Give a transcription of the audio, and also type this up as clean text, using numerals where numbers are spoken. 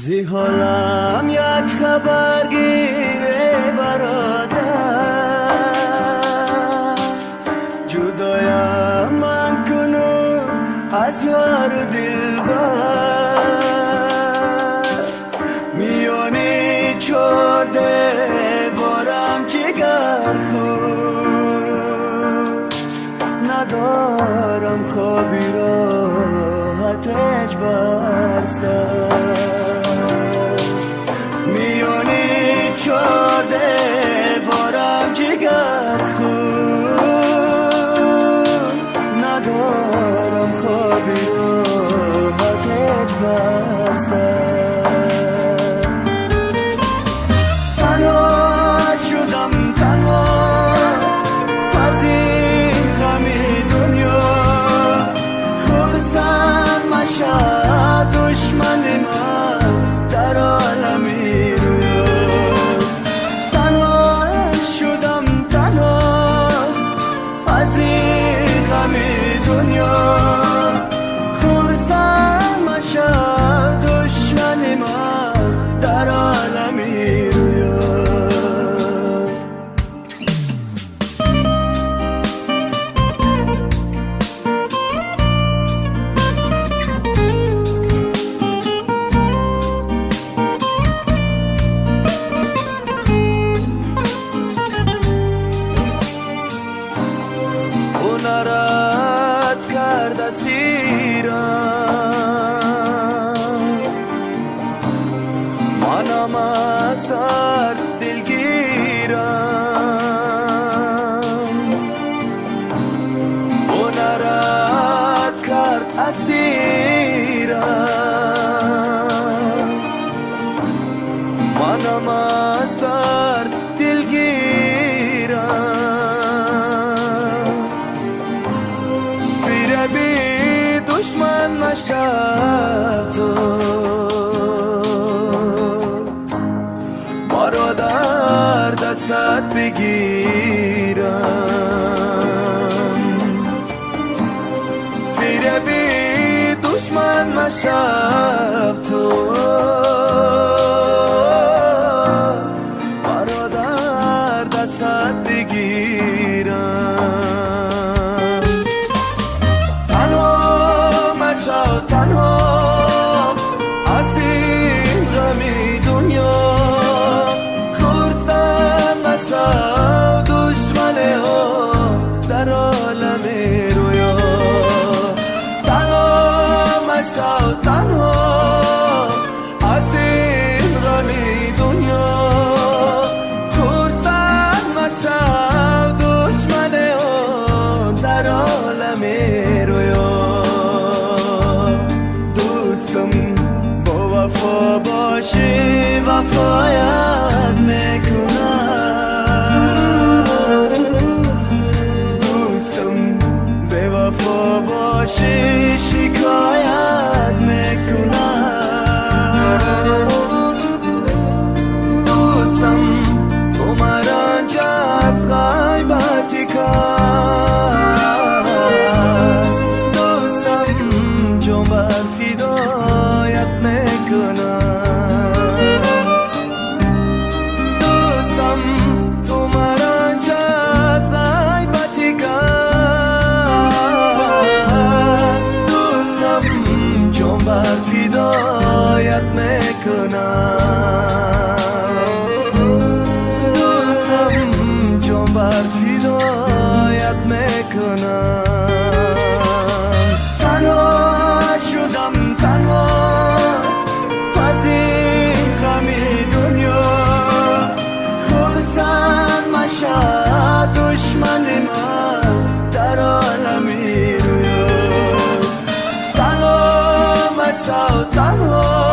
زی حالم یک خبر گیره برادر، جدایم من کنم از یار و دلبر. میانی چار دیوارم جگر خود، ندارم خوابی راحتش بر سر. میانی چار دیوارم جگر خود، ندارم خوابی راحتش بر سر. تنها شدم تنها از این غمی دنیا، خرسند مشد دشمن من در عالمی رویا. تنها شدم تنها از این غمی دنیا، خرسند مشد دشمن من در عالمی رویا. نرد کرد اسیرم، منم از درد دلگیرم. او نرد کرد اسیرم، منم از درد دلگیرم. بی دشمن مشب تو مرا در دستت بگیرم. فیر بی دشمن مشب تو مرا در دستت بگیرم. تنها از این غمی دنیا، خرسند مشو دشمن ها در عالم رویا. تنها مشو تنها از این غمی دنیا، خرسند مشو دشمن ها در عالم رویا. با وفا باشی وفایت میکنم، دوستم به وفا باشی شکایت میکنم. دوستم تو مرنج از غیبتی کس، دوستم جون بر فدایت میکنم. دوستم تو مرنج از غیبتی کس، دوستم جون بر فدایت میکنم. دوستم جون بر فدایت میکنم. تنها شدم تنها از این غمی دنیا، خرسند مشد دشمن من در عالمی رویا. تنها مشو تنها